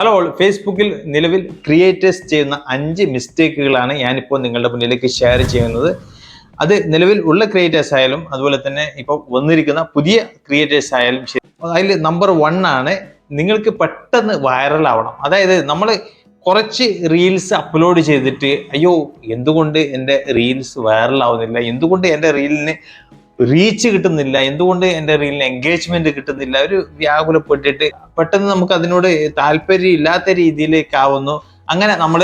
Hello, ഫേസ്ബുക്കിൽ നിലവിൽ creators ചെയ്യുന്ന 5 മിസ്റ്റേക്കുകളാണ് ഞാനിപ്പോൾ നിങ്ങളുടെ മുന്നിലേക്ക് ഷെയർ ചെയ്യുന്നത്. അത് നിലവിൽ ഉള്ള ക്രിയേറ്റേഴ്സ് ആയാലും അതുപോലെ തന്നെ ഇപ്പോൾ വന്നിരിക്കുന്ന പുതിയ ക്രിയേറ്റേഴ്സ് ആയാലും ശരി. അതിൽ നമ്പർ 1 ആണ്, നിങ്ങൾക്ക് പെട്ടെന്ന് വൈറൽ ആവണം. അതായത് നമ്മൾ കുറച്ച് റീൽസ് അപ്ലോഡ് ചെയ്തിട്ട് അയ്യോ എന്തുകൊണ്ട് എൻ്റെ റീൽസ് വൈറൽ ആവുന്നില്ല, എന്തുകൊണ്ട് എൻ്റെ റീലിന് റീച്ച് കിട്ടുന്നില്ല, എന്തുകൊണ്ട് എൻ്റെ റീലിന് എൻഗേജ്മെന്റ് കിട്ടുന്നില്ല, ഒരു വ്യാകുലപ്പെട്ടിട്ട് പെട്ടെന്ന് നമുക്ക് അതിനോട് താല്പര്യം ഇല്ലാത്ത രീതിയിലേക്ക് ആവുന്നു. അങ്ങനെ നമ്മൾ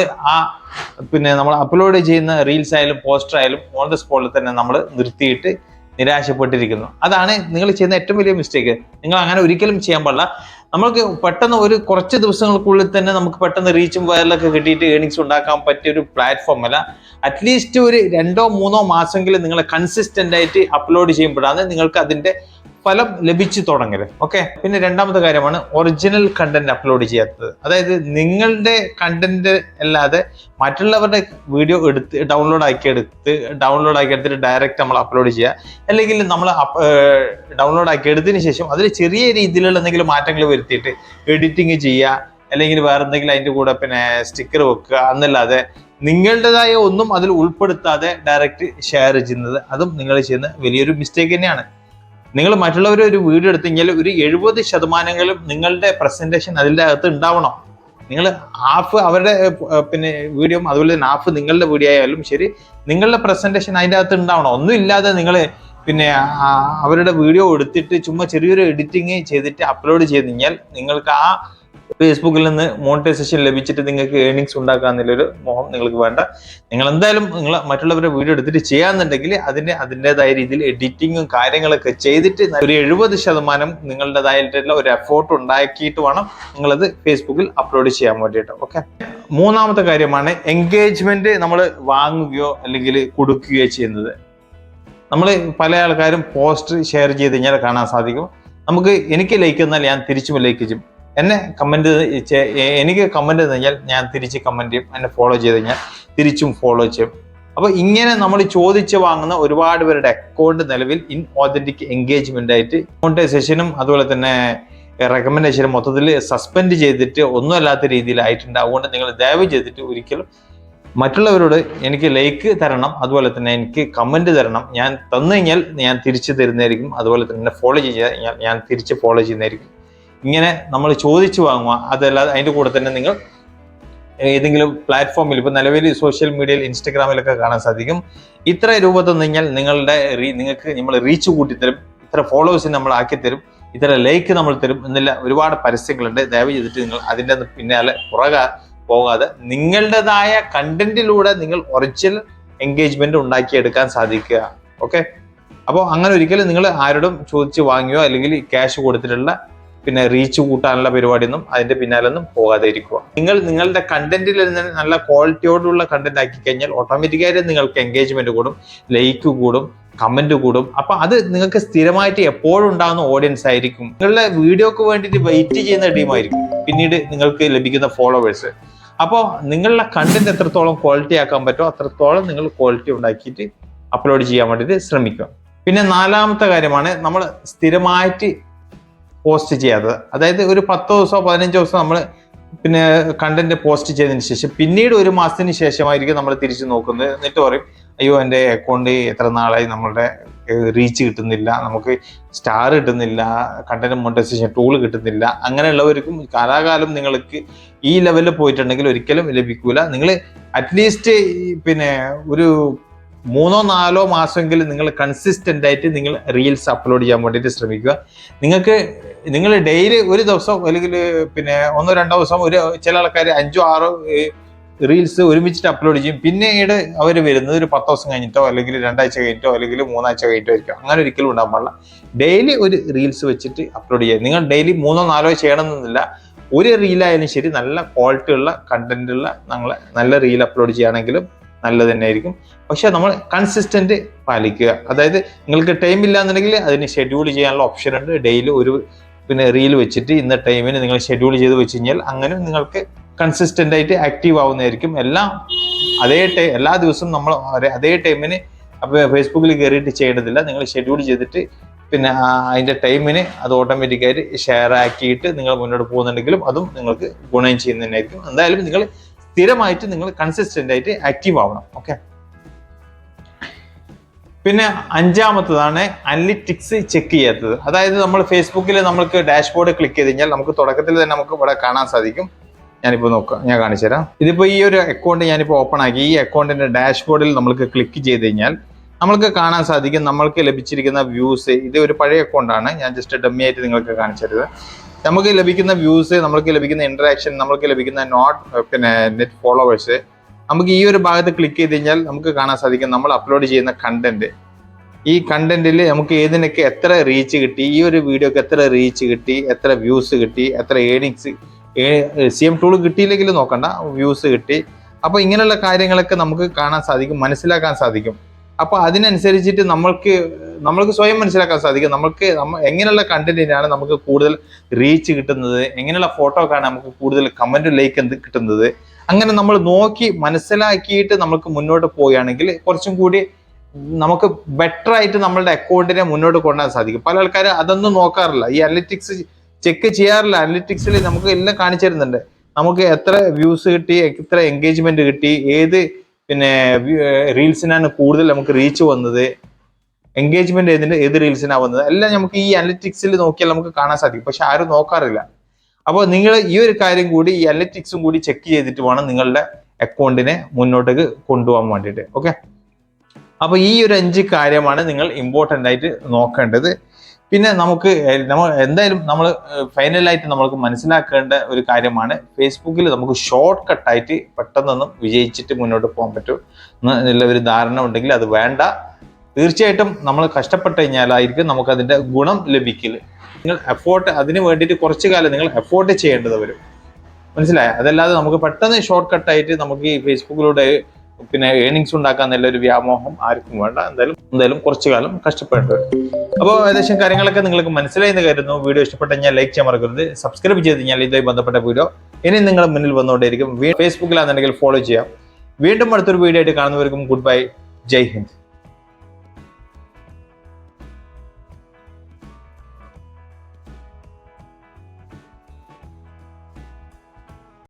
നമ്മൾ അപ്ലോഡ് ചെയ്യുന്ന റീൽസ് ആയാലും പോസ്റ്റർ ആയാലും ഓൺ ദ സ്പോട്ടിൽ തന്നെ നമ്മൾ നിർത്തിയിട്ട് നിരാശപ്പെട്ടിരിക്കുന്നു. അതാണ് നിങ്ങൾ ചെയ്യുന്ന ഏറ്റവും വലിയ മിസ്റ്റേക്ക്. നിങ്ങൾ അങ്ങനെ ഒരിക്കലും ചെയ്യാൻ പാടില്ല. നമ്മൾക്ക് പെട്ടെന്ന് ഒരു കുറച്ച് ദിവസങ്ങൾക്കുള്ളിൽ തന്നെ നമുക്ക് പെട്ടെന്ന് റീച്ചും വൈറലൊക്കെ കിട്ടിയിട്ട് ഏണിങ്സ് ഉണ്ടാക്കാൻ പറ്റിയ ഒരു പ്ലാറ്റ്ഫോം അല്ല. അറ്റ്ലീസ്റ്റ് ഒരു 2-3 മാസമെങ്കിലും നിങ്ങൾ കൺസിസ്റ്റന്റ് ആയിട്ട് അപ്ലോഡ് ചെയ്യുമ്പോഴാണ് നിങ്ങൾക്ക് അതിന്റെ ഫലം ലഭിച്ചു തുടങ്ങല്. ഓക്കെ. പിന്നെ രണ്ടാമത്തെ കാര്യമാണ് ഒറിജിനൽ കണ്ടന്റ് അപ്ലോഡ് ചെയ്യാത്തത്. അതായത് നിങ്ങളുടെ കണ്ടന്റ് അല്ലാതെ മറ്റുള്ളവരുടെ വീഡിയോ ഡൗൺലോഡ് ആക്കി എടുത്തിട്ട് ഡയറക്റ്റ് നമ്മൾ അപ്ലോഡ് ചെയ്യുക. അല്ലെങ്കിൽ നമ്മൾ ഡൗൺലോഡ് ആക്കി എടുത്തതിന് ശേഷം അതിൽ ചെറിയ രീതിയിലുള്ള എന്തെങ്കിലും മാറ്റങ്ങൾ വരുത്തിയിട്ട് എഡിറ്റിങ് ചെയ്യുക, അല്ലെങ്കിൽ വേറെ എന്തെങ്കിലും അതിൻ്റെ കൂടെ സ്റ്റിക്കർ വെക്കുക എന്നല്ലാതെ നിങ്ങളുടേതായ ഒന്നും അതിൽ ഉൾപ്പെടുത്താതെ ഡയറക്റ്റ് ഷെയർ ചെയ്യുന്നത്, അതും നിങ്ങൾ ചെയ്യുന്ന വലിയൊരു മിസ്റ്റേക്ക് തന്നെയാണ്. നിങ്ങൾ മറ്റുള്ളവർ ഒരു വീഡിയോ എടുത്തു കഴിഞ്ഞാൽ ഒരു 70% നിങ്ങളുടെ പ്രസന്റേഷൻ അതിൻ്റെ അകത്ത് ഉണ്ടാവണം. നിങ്ങൾ ഹാഫ് അവരുടെ വീഡിയോ അതുപോലെ തന്നെ ഹാഫ് നിങ്ങളുടെ വീഡിയോ ആയാലും ശരി, നിങ്ങളുടെ പ്രസന്റേഷൻ അതിൻ്റെ അകത്ത് ഉണ്ടാവണം. ഒന്നും ഇല്ലാതെ നിങ്ങൾ അവരുടെ വീഡിയോ എടുത്തിട്ട് ചുമ്മാ ചെറിയൊരു എഡിറ്റിങ് ചെയ്തിട്ട് അപ്ലോഡ് ചെയ്ത് കഴിഞ്ഞാൽ നിങ്ങൾക്ക് ഫേസ്ബുക്കിൽ നിന്ന് മോണിറ്റൈസേഷൻ ലഭിച്ചിട്ട് നിങ്ങൾക്ക് ഏണിങ്സ് ഉണ്ടാക്കാന്നുള്ളൊരു മോഹം നിങ്ങൾക്ക് വേണ്ട. നിങ്ങൾ എന്തായാലും നിങ്ങൾ മറ്റുള്ളവരുടെ വീഡിയോ എടുത്തിട്ട് ചെയ്യാന്നുണ്ടെങ്കിൽ അതിൻ്റെതായ രീതിയിൽ എഡിറ്റിങ്ങും കാര്യങ്ങളൊക്കെ ചെയ്തിട്ട് ഒരു 70% നിങ്ങളുടേതായിട്ടുള്ള ഒരു എഫോർട്ട് ഉണ്ടാക്കിയിട്ട് വേണം നിങ്ങളത് ഫേസ്ബുക്കിൽ അപ്ലോഡ് ചെയ്യാൻ വേണ്ടിയിട്ട്. ഓക്കെ. മൂന്നാമത്തെ കാര്യമാണ് എൻഗേജ്മെന്റ് നമ്മൾ വാങ്ങുകയോ അല്ലെങ്കിൽ കൊടുക്കുകയോ ചെയ്യുന്നത്. നമ്മൾ പല ആൾക്കാരും പോസ്റ്റ് ഷെയർ ചെയ്ത് കഴിഞ്ഞാൽ കാണാൻ സാധിക്കും, എനിക്ക് ലൈക്ക് തന്നാൽ ഞാൻ തിരിച്ചും ലൈക്ക് ചെയ്യും, എനിക്ക് കമന്റ് കഴിഞ്ഞാൽ ഞാൻ തിരിച്ച് കമന്റ് ചെയ്യും, എന്നെ ഫോളോ ചെയ്ത് കഴിഞ്ഞാൽ തിരിച്ചും ഫോളോ ചെയ്യും. അപ്പൊ ഇങ്ങനെ നമ്മൾ ചോദിച്ച് വാങ്ങുന്ന ഒരുപാട് പേരുടെ അക്കൗണ്ട് നിലവിൽ ഇൻഓതന്റിക് എൻഗേജ്മെന്റ് ആയിട്ട് മോണിറ്റൈസേഷനും അതുപോലെ തന്നെ റെക്കമെൻഡേഷനും മൊത്തത്തിൽ സസ്പെൻഡ് ചെയ്തിട്ട് ഒന്നുമല്ലാത്ത രീതിയിലായിട്ടുണ്ട്. അതുകൊണ്ട് നിങ്ങൾ ദയവ് ചെയ്തിട്ട് ഒരിക്കലും മറ്റുള്ളവരോട് എനിക്ക് ലൈക്ക് തരണം, അതുപോലെ തന്നെ എനിക്ക് കമന്റ് തരണം, ഞാൻ തന്നു കഴിഞ്ഞാൽ ഞാൻ തിരിച്ചു തരുന്നതായിരിക്കും, അതുപോലെ തന്നെ ഫോളോ ചെയ്യാൻ ഞാൻ തിരിച്ച് ഫോളോ ചെയ്യുന്നതായിരിക്കും. ഇങ്ങനെ നമ്മൾ ചോദിച്ചു വാങ്ങുക. അതല്ലാതെ അതിൻ്റെ കൂടെ തന്നെ നിങ്ങൾ ഏതെങ്കിലും പ്ലാറ്റ്ഫോമിൽ ഇപ്പൊ നിലവിൽ സോഷ്യൽ മീഡിയയിൽ ഇൻസ്റ്റഗ്രാമിലൊക്കെ കാണാൻ സാധിക്കും, ഇത്ര രൂപ തന്നു കഴിഞ്ഞാൽ നിങ്ങൾക്ക് നമ്മൾ റീച്ച് കൂട്ടിത്തരും, ഇത്ര ഫോളോവേഴ്സിന് നമ്മൾ ആക്കി തരും, ഇത്ര ലൈക്ക് നമ്മൾ തരും എന്നുള്ള ഒരുപാട് പരസ്യങ്ങളുണ്ട്. ദയവ് ചെയ്തിട്ട് നിങ്ങൾ അതിൻ്റെ പിന്നാലെ പോകാതെ നിങ്ങളുടേതായ കണ്ടന്റിലൂടെ നിങ്ങൾ ഒറിജിനൽ എൻഗേജ്മെന്റ് ഉണ്ടാക്കിയെടുക്കാൻ സാധിക്കുക. ഓക്കെ. അപ്പോൾ അങ്ങനെ ഒരിക്കലും നിങ്ങൾ ആരോടും ചോദിച്ച് വാങ്ങിയോ അല്ലെങ്കിൽ ക്യാഷ് കൊടുത്തിട്ടുള്ള റീച്ച് കൂട്ടാനുള്ള പരിപാടിയൊന്നും അതിന്റെ പിന്നാലൊന്നും പോകാതെ ഇരിക്കുക. നിങ്ങളുടെ കണ്ടന്റിൽ നല്ല ക്വാളിറ്റിയോടുള്ള കണ്ടന്റ് ആക്കി കഴിഞ്ഞാൽ ഓട്ടോമാറ്റിക്കായിട്ട് നിങ്ങൾക്ക് എൻഗേജ്മെന്റ് കൂടും, ലൈക്ക് കൂടും, കമന്റ് കൂടും. അപ്പൊ അത് നിങ്ങൾക്ക് സ്ഥിരമായിട്ട് എപ്പോഴും ഉണ്ടാകുന്ന ഓഡിയൻസ് ആയിരിക്കും. നിങ്ങളുടെ വീഡിയോക്ക് വേണ്ടിയിട്ട് വെയിറ്റ് ചെയ്യുന്ന ടീമായിരിക്കും പിന്നീട് നിങ്ങൾക്ക് ലഭിക്കുന്ന ഫോളോവേഴ്സ്. അപ്പോൾ നിങ്ങളുടെ കണ്ടന്റ് എത്രത്തോളം ക്വാളിറ്റി ആക്കാൻ പറ്റുമോ അത്രത്തോളം നിങ്ങൾ ക്വാളിറ്റി ഉണ്ടാക്കിയിട്ട് അപ്ലോഡ് ചെയ്യാൻ വേണ്ടിയിട്ട് ശ്രമിക്കുക. പിന്നെ നാലാമത്തെ കാര്യമാണ് നമ്മൾ സ്ഥിരമായിട്ട് പോസ്റ്റ് ചെയ്യാത്തത്. അതായത് ഒരു 10 ദിവസമോ 15 ദിവസമോ നമ്മൾ കണ്ടന്റ് പോസ്റ്റ് ചെയ്തതിന് ശേഷം പിന്നീട് ഒരു മാസത്തിന് ശേഷമായിരിക്കും നമ്മൾ തിരിച്ചു നോക്കുന്നത്. എന്നിട്ട് പറയും അയ്യോ എൻ്റെ അക്കൗണ്ട് എത്ര നാളായി നമ്മളുടെ റീച്ച് കിട്ടുന്നില്ല, നമുക്ക് സ്റ്റാർ കിട്ടുന്നില്ല, കണ്ടന്റ് മോണിറ്റൈസേഷൻ ടൂൾ കിട്ടുന്നില്ല. അങ്ങനെയുള്ളവർക്കും കാലാകാലം നിങ്ങൾക്ക് ഈ ലെവലിൽ പോയിട്ടുണ്ടെങ്കിൽ ഒരിക്കലും ലഭിക്കൂല. നിങ്ങൾ അറ്റ്ലീസ്റ്റ് ഒരു 3-4 മാസമെങ്കിലും നിങ്ങൾ കൺസിസ്റ്റന്റ് ആയിട്ട് നിങ്ങൾ റീൽസ് അപ്ലോഡ് ചെയ്യാൻ വേണ്ടിയിട്ട് ശ്രമിക്കുക. നിങ്ങൾ ഡെയിലി ഒരു ദിവസം അല്ലെങ്കിൽ 1-2 ദിവസം ചില ആൾക്കാർ 5-6 റീൽസ് ഒരുമിച്ചിട്ട് അപ്ലോഡ് ചെയ്യും. പിന്നീട് അവർ വരുന്നത് ഒരു 10 ദിവസം കഴിഞ്ഞിട്ടോ അല്ലെങ്കിൽ 2 ആഴ്ച കഴിഞ്ഞിട്ടോ അല്ലെങ്കിൽ 3 ആഴ്ച കഴിഞ്ഞിട്ടോ ആയിരിക്കും. അങ്ങനെ ഒരിക്കലും ഉണ്ടാകാൻ പാടില്ല. ഡെയിലി ഒരു റീൽസ് വെച്ചിട്ട് അപ്ലോഡ് ചെയ്യുക. നിങ്ങൾ ഡെയിലി 3-4 ചെയ്യണമെന്നില്ല. ഒരു റീലായാലും ശരി, നല്ല ക്വാളിറ്റി ഉള്ള കണ്ടന്റ് ഉള്ള നല്ല റീൽ അപ്ലോഡ് ചെയ്യുകയാണെങ്കിലും നല്ലത് തന്നെ ആയിരിക്കും. പക്ഷെ നമ്മൾ കൺസിസ്റ്റന്റ് പാലിക്കുക. അതായത് നിങ്ങൾക്ക് ടൈം ഇല്ല എന്നുണ്ടെങ്കിൽ അതിന് ഷെഡ്യൂൾ ചെയ്യാനുള്ള ഓപ്ഷൻ ഉണ്ട്. ഡെയിലി ഒരു റീൽ വെച്ചിട്ട് ഇന്ന ടൈമിന് നിങ്ങൾ ഷെഡ്യൂൾ ചെയ്ത് വെച്ച് കഴിഞ്ഞാൽ അങ്ങനെ നിങ്ങൾക്ക് കൺസിസ്റ്റന്റ് ആയിട്ട് ആക്റ്റീവ് ആവുന്നതായിരിക്കും. എല്ലാ ദിവസവും നമ്മൾ അതേ ടൈമിന് ഫേസ്ബുക്കിൽ കയറിയിട്ട് ചെയ്യേണ്ടതില്ല. നിങ്ങൾ ഷെഡ്യൂൾ ചെയ്തിട്ട് പിന്നെ അതിൻ്റെ ടൈമിന് അത് ഓട്ടോമാറ്റിക്കായിട്ട് ഷെയർ ആക്കിയിട്ട് നിങ്ങൾ മുന്നോട്ട് പോകുന്നുണ്ടെങ്കിലും അതും നിങ്ങൾക്ക് ഗുണം ചെയ്യുന്നതന്നെയായിരിക്കും. എന്തായാലും നിങ്ങൾ സ്ഥിരമായിട്ട് നിങ്ങൾ കൺസിസ്റ്റന്റ് ആയിട്ട് ആക്റ്റീവ് ആവണം. ഓക്കെ. പിന്നെ അഞ്ചാമത്തതാണ് അനലിറ്റിക്സ് ചെക്ക് ചെയ്യാത്തത്. അതായത് നമ്മൾ ഫേസ്ബുക്കിൽ നമുക്ക് ഡാഷ്ബോർഡ് ക്ലിക്ക് ചെയ്ത് കഴിഞ്ഞാൽ നമുക്ക് തുടക്കത്തിൽ തന്നെ നമുക്ക് ഇവിടെ കാണാൻ സാധിക്കും. ഞാനിപ്പോൾ നോക്കാം, ഞാൻ കാണിച്ചു തരാം. ഇതിപ്പോൾ ഈ ഒരു അക്കൗണ്ട് ഞാനിപ്പോൾ ഓപ്പൺ ആക്കി. ഈ അക്കൗണ്ടിന്റെ ഡാഷ്ബോർഡിൽ നമ്മൾക്ക് ക്ലിക്ക് ചെയ്ത് കഴിഞ്ഞാൽ നമ്മൾക്ക് കാണാൻ സാധിക്കും നമ്മൾക്ക് ലഭിച്ചിരിക്കുന്ന വ്യൂസ്. ഇത് ഒരു പഴയ അക്കൗണ്ടാണ്, ഞാൻ ജസ്റ്റ് ഡമ്മി ആയിട്ട് നിങ്ങൾക്ക് കാണിച്ചത്. നമുക്ക് ലഭിക്കുന്ന വ്യൂസ്, നമുക്ക് ലഭിക്കുന്ന ഇന്ററാക്ഷൻ, നമുക്ക് ലഭിക്കുന്ന നെറ്റ് ഫോളോവേഴ്സ്, നമുക്ക് ഈ ഒരു ഭാഗത്ത് ക്ലിക്ക് ചെയ്ത് കഴിഞ്ഞാൽ നമുക്ക് കാണാൻ സാധിക്കും നമ്മൾ അപ്ലോഡ് ചെയ്യുന്ന കണ്ടന്റ്. ഈ കണ്ടന്റിൽ നമുക്ക് ഏതിനൊക്കെ എത്ര റീച്ച് കിട്ടി, ഈ ഒരു വീഡിയോക്ക് എത്ര റീച്ച് കിട്ടി, എത്ര വ്യൂസ് കിട്ടി, എത്ര ഏണിങ്സ്, CM ടൂൾ കിട്ടിയില്ലെങ്കിൽ നോക്കണ്ട, വ്യൂസ് കിട്ടി. അപ്പോൾ ഇങ്ങനെയുള്ള കാര്യങ്ങളൊക്കെ നമുക്ക് കാണാൻ സാധിക്കും, മനസ്സിലാക്കാൻ സാധിക്കും. അപ്പോൾ അതിനനുസരിച്ചിട്ട് നമ്മൾക്ക് സ്വയം മനസ്സിലാക്കാൻ സാധിക്കും എങ്ങനെയുള്ള കണ്ടന്റിനാണ് നമുക്ക് കൂടുതൽ റീച്ച് കിട്ടുന്നത്, എങ്ങനെയുള്ള ഫോട്ടോക്കാണ് നമുക്ക് കൂടുതൽ കമന്റ് ലൈക്ക് കിട്ടുന്നത്. അങ്ങനെ നമ്മൾ നോക്കി മനസ്സിലാക്കിയിട്ട് നമുക്ക് മുന്നോട്ട് പോവുകയാണെങ്കിൽ കുറച്ചും കൂടി നമുക്ക് ബെറ്റർ ആയിട്ട് നമ്മളുടെ അക്കൗണ്ടിനെ മുന്നോട്ട് കൊണ്ടുപോകാൻ സാധിക്കും. പല ആൾക്കാർ അതൊന്നും നോക്കാറില്ല, ഈ അനലിറ്റിക്സ് ചെക്ക് ചെയ്യാറില്ല. അനലിറ്റിക്സിൽ നമുക്ക് എല്ലാം കാണിച്ചു തരുന്നുണ്ട്, നമുക്ക് എത്ര വ്യൂസ് കിട്ടി, എത്ര എൻഗേജ്മെന്റ് കിട്ടി, ഏത് റീൽസിനാണ് കൂടുതൽ നമുക്ക് റീച്ച് വന്നത്, എൻഗേജ്മെന്റ് ഏത് റീൽസിനാണ് വന്നത്, എല്ലാം നമുക്ക് ഈ അനലിറ്റിക്സിൽ നോക്കിയാൽ നമുക്ക് കാണാൻ സാധിക്കും. പക്ഷെ ആരും നോക്കാറില്ല. അപ്പോൾ നിങ്ങൾ ഈ ഒരു കാര്യം കൂടി, ഈ അനലിറ്റിക്സും കൂടി ചെക്ക് ചെയ്തിട്ട് വേണം നിങ്ങളുടെ അക്കൗണ്ടിനെ മുന്നോട്ടേക്ക് കൊണ്ടുപോകാൻ വേണ്ടിയിട്ട്. ഓക്കെ. അപ്പോൾ ഈ ഒരു 5 കാര്യമാണ് നിങ്ങൾ ഇമ്പോർട്ടൻ്റ് ആയിട്ട് നോക്കേണ്ടത്. പിന്നെ എന്തായാലും നമ്മൾ ഫൈനലായിട്ട് നമ്മൾക്ക് മനസ്സിലാക്കേണ്ട ഒരു കാര്യമാണ്, ഫേസ്ബുക്കിൽ നമുക്ക് ഷോർട്ട് കട്ടായിട്ട് പെട്ടെന്നൊന്നും വിജയിച്ചിട്ട് മുന്നോട്ട് പോകാൻ പറ്റും എന്നുള്ള ഒരു ധാരണ ഉണ്ടെങ്കിൽ അത് വേണ്ട. തീർച്ചയായിട്ടും നമ്മൾ കഷ്ടപ്പെട്ട് കഴിഞ്ഞാലായിരിക്കും നമുക്ക് അതിൻ്റെ ഗുണം ലഭിക്കല്. നിങ്ങൾ അതിന് വേണ്ടിയിട്ട് കുറച്ചു കാലം നിങ്ങൾ എഫോർട്ട് ചെയ്യേണ്ടത് വരും. മനസ്സിലായ? അതല്ലാതെ നമുക്ക് പെട്ടെന്ന് ഷോർട്ട് കട്ടായിട്ട് നമുക്ക് ഈ ഫേസ്ബുക്കിലൂടെ ഏണിങ്സ് ഉണ്ടാക്കാൻ നല്ലൊരു വ്യാമോഹം ആർക്കും വേണ്ട. എന്തായാലും കുറച്ചു കാലം കഷ്ടപ്പെടേണ്ടി വരും. അപ്പോൾ ഏകദേശം കാര്യങ്ങളൊക്കെ നിങ്ങൾക്ക് മനസ്സിലായെന്ന് കരുതുന്നു. വീഡിയോ ഇഷ്ടപ്പെട്ട കഴിഞ്ഞാൽ ലൈക്ക് ചെയ്യാൻ മറക്കരുത്. സബ്സ്ക്രൈബ് ചെയ്ത് കഴിഞ്ഞാൽ ഇതുമായി ബന്ധപ്പെട്ട വീഡിയോ ഇനി നിങ്ങളുടെ മുന്നിൽ വന്നുകൊണ്ടേയിരിക്കും. ഫേസ്ബുക്കിലാണെന്നുണ്ടെങ്കിൽ ഫോളോ ചെയ്യാം. വീണ്ടും അടുത്തൊരു വീഡിയോ ആയിട്ട് കാണുന്നവർക്കും ഗുഡ് ബൈ. ജയ് ഹിന്ദ്.